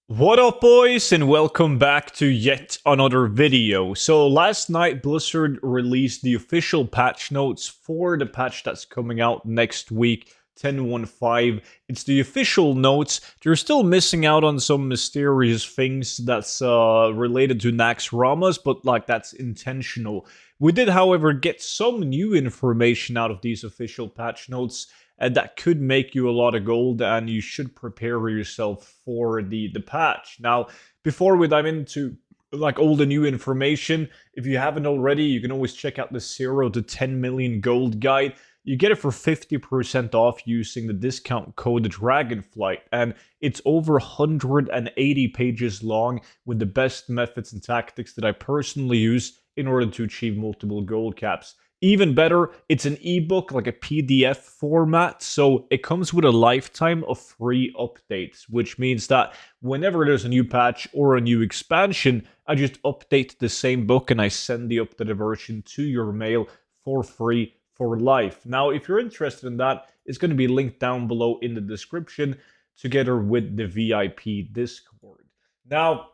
What up, boys, and welcome back to yet another video. So last night Blizzard released the official patch notes for the patch that's coming out next week, 10.15. It's the official notes. They're still missing out on some mysterious things that's related to Naxxramas, but that's intentional. We did, however, get some new information out of these official patch notes that could make you a lot of gold, and you should prepare yourself for the patch. Now, before we dive into all the new information, if you haven't already, you can always check out the 0 to 10 million gold guide. You get it for 50% off using the discount code Dragonflight, and it's over 180 pages long with the best methods and tactics that I personally use in order to achieve multiple gold caps. Even better, it's an ebook, like a PDF format, so it comes with a lifetime of free updates, which means that whenever there's a new patch or a new expansion, I just update the same book and I send the updated version to your mail for free for life. Now, if you're interested in that, it's going to be linked down below in the description together with the VIP Discord. Now,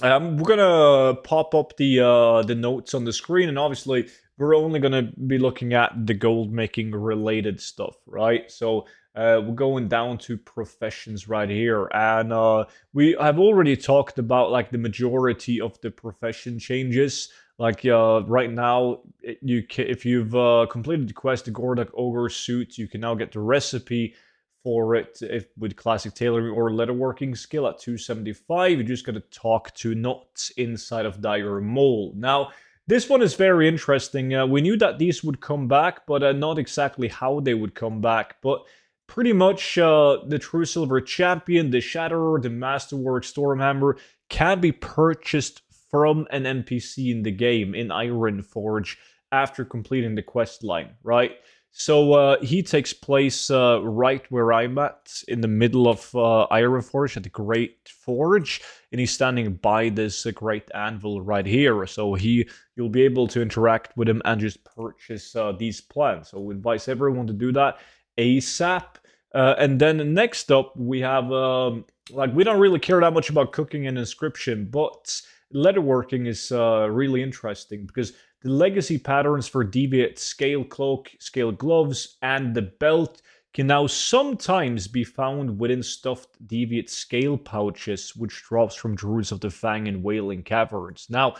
we're gonna pop up the notes on the screen, and obviously we're only gonna be looking at the gold making related stuff, right? So we're going down to professions right here, and we have already talked about the majority of the profession changes. Right now, if you've completed the quest, the Gordak Ogre suit, you can now get the recipe for it with classic tailoring or leatherworking skill at 275. You just got to talk to Nuts inside of Dire Mole. Now, this one is very interesting. We knew that these would come back, but not exactly how they would come back. But pretty much the True Silver Champion, the Shatterer, the Masterwork Stormhammer can be purchased from an NPC in the game in Ironforge after completing the quest line, right? So he takes place right where I'm at, in the middle of Ironforge at the Great Forge, and he's standing by this great anvil right here. So you'll be able to interact with him and just purchase these plants. So we advise everyone to do that ASAP. And then next up, we have we don't really care that much about cooking and inscription, but leatherworking is really interesting because the legacy patterns for Deviate Scale Cloak, Scale Gloves, and the belt can now sometimes be found within stuffed Deviate Scale pouches, which drops from Druids of the Fang and Wailing Caverns. Now,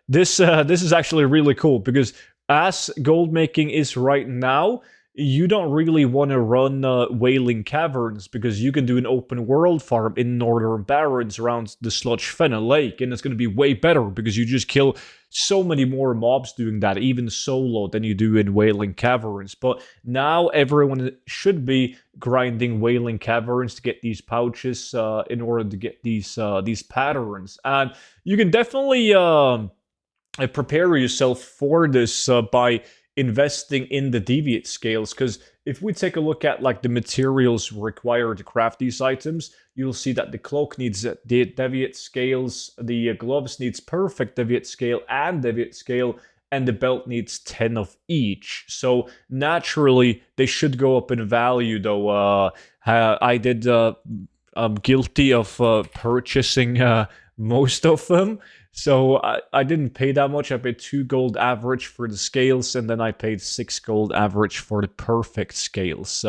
this is actually really cool because as gold making is right now, you don't really want to run Wailing Caverns because you can do an open world farm in Northern Barrens around the Sludge Fenna Lake, and it's going to be way better because you just kill so many more mobs doing that, even solo, than you do in Wailing Caverns. But now everyone should be grinding Wailing Caverns to get these pouches in order to get these patterns, and you can definitely prepare yourself for this by investing in the deviate scales, because if we take a look at the materials required to craft these items, you'll see that the cloak needs deviate scales, the gloves needs perfect deviate scale and deviate scale, and the belt needs 10 of each. So naturally they should go up in value, though. I'm guilty of purchasing most of them. So I didn't pay that much. I paid 2 gold average for the scales, and then I paid 6 gold average for the perfect scales.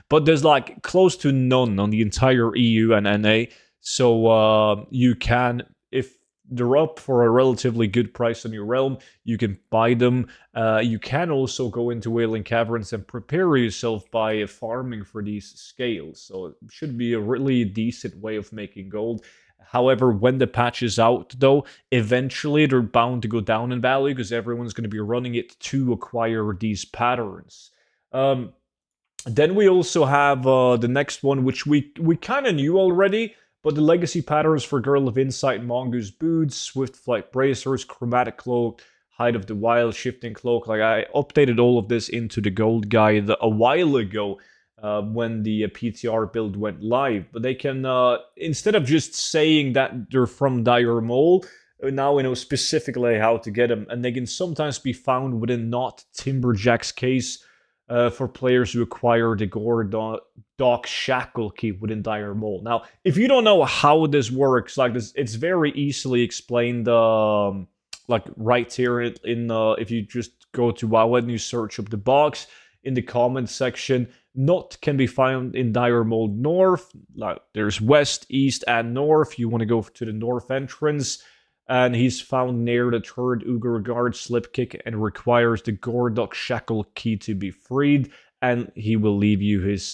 But there's close to none on the entire EU and NA. So you can, if they're up for a relatively good price on your realm, you can buy them. You can also go into Wailing Caverns and prepare yourself by farming for these scales. So it should be a really decent way of making gold. However, when the patch is out, though, eventually they're bound to go down in value because everyone's going to be running it to acquire these patterns. Then we also have the next one, which we kind of knew already, but the legacy patterns for Girl of Insight, Mongoose Boots, Swift Flight Bracers, Chromatic Cloak, Hide of the Wild, Shifting Cloak. I updated all of this into the gold guide a while ago. When the PTR build went live, but they can instead of just saying that they're from Dire Mole, now we know specifically how to get them, and they can sometimes be found within not Timberjack's case for players who acquire the Doc Shackle key within Dire Maul. Now, if you don't know how this works, like this, it's very easily explained. Like right here in if you just go to WoW and you search up the box in the comments section, Nut can be found in Dire Maul North. Like there's West, East, and North. You want to go to the North entrance. And he's found near the third Uger Guard Slipkick and requires the Gordok Shackle key to be freed, and he will leave you his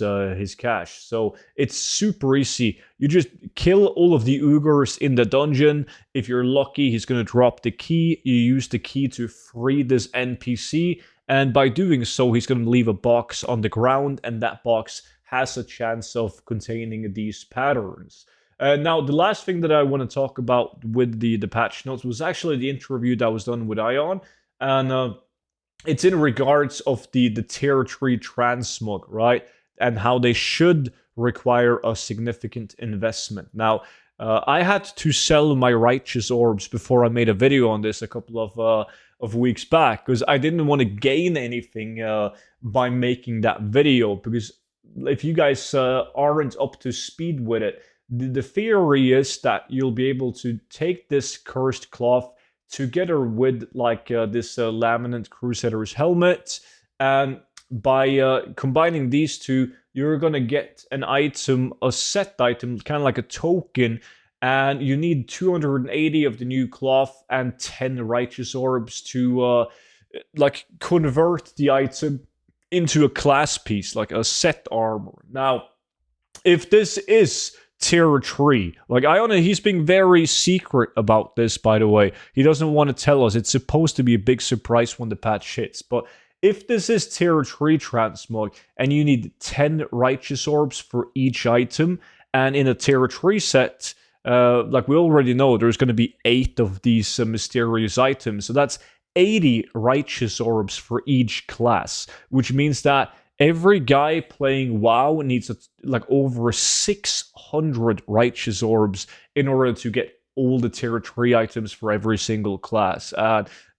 cash. So it's super easy. You just kill all of the Ugers in the dungeon. If you're lucky, he's going to drop the key. You use the key to free this NPC, and by doing so, he's going to leave a box on the ground, and that box has a chance of containing these patterns. Now, the last thing that I want to talk about with the patch notes was actually the interview that was done with Ion, and it's in regards of the tier 3 transmog, right? And how they should require a significant investment. Now, I had to sell my righteous orbs before I made a video on this a couple of weeks back, because I didn't want to gain anything by making that video, because if you guys aren't up to speed with it, the theory is that you'll be able to take this cursed cloth together with like this laminate crusader's helmet, and by combining these two, you're gonna get an item, a set item, kind of like a token, and you need 280 of the new cloth and 10 righteous orbs to like convert the item into a class piece, like a set armor. Now, if this is tier 3. Like, Iona, he's being very secret about this, by the way. He doesn't want to tell us. It's supposed to be a big surprise when the patch hits. But if this is tier 3 transmog, and you need 10 righteous orbs for each item, and in a tier 3 set, like we already know, there's going to be 8 of these mysterious items. So that's 80 righteous orbs for each class, which means that every guy playing WoW needs like over 600 righteous orbs in order to get all the tier 3 items for every single class.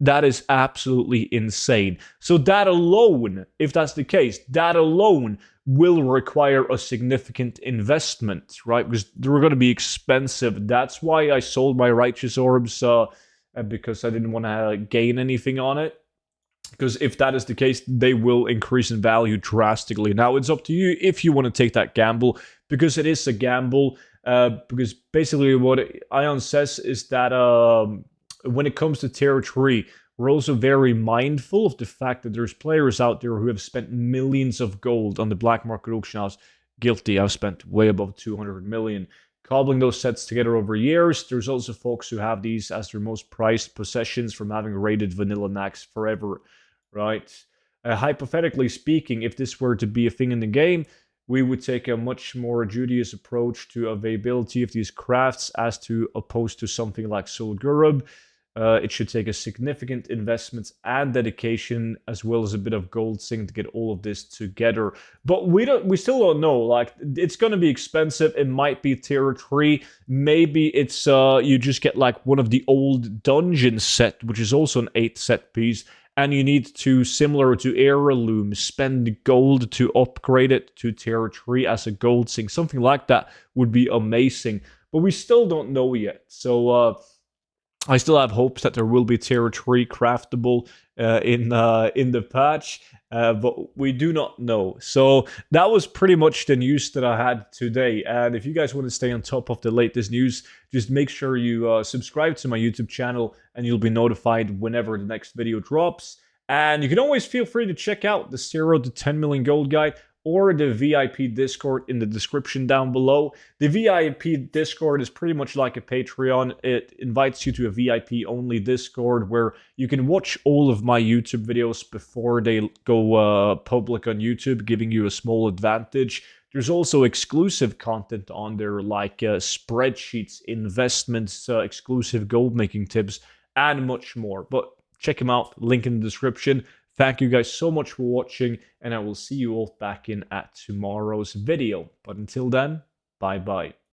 That is absolutely insane. So that alone, if that's the case, that alone will require a significant investment, right? Because they're going to be expensive. That's why I sold my righteous orbs, because I didn't want to gain anything on it. Because if that is the case, they will increase in value drastically. Now, it's up to you if you want to take that gamble, because it is a gamble. Because basically what Ion says is that when it comes to tier 3, we're also very mindful of the fact that there's players out there who have spent millions of gold on the black market auction house. Guilty, I've spent way above 200 million. Cobbling those sets together over years. There's also folks who have these as their most prized possessions from having raided Vanilla Nax forever, right? Hypothetically speaking, if this were to be a thing in the game, we would take a much more judicious approach to availability of these crafts as to opposed to something like Sul'Gurub. It should take a significant investment and dedication, as well as a bit of gold sync to get all of this together. But we still don't know. Like, it's going to be expensive. It might be tier 3. Maybe it's you just get like one of the old dungeon set, which is also an 8 set piece, and you need to, similar to Heirloom, spend gold to upgrade it to tier 3 as a gold sync. Something like that would be amazing. But we still don't know yet. So I still have hopes that there will be tier 3 craftable in the patch, but we do not know. So that was pretty much the news that I had today. And if you guys want to stay on top of the latest news, just make sure you subscribe to my YouTube channel, and you'll be notified whenever the next video drops. And you can always feel free to check out the 0 to 10 million gold guide, or the VIP Discord in the description down below. The VIP Discord is pretty much like a Patreon. It invites you to a VIP-only Discord where you can watch all of my YouTube videos before they go public on YouTube, giving you a small advantage. There's also exclusive content on there, like spreadsheets, investments, exclusive gold-making tips, and much more. But check them out, link in the description. Thank you guys so much for watching, and I will see you all back in at tomorrow's video. But until then, bye-bye.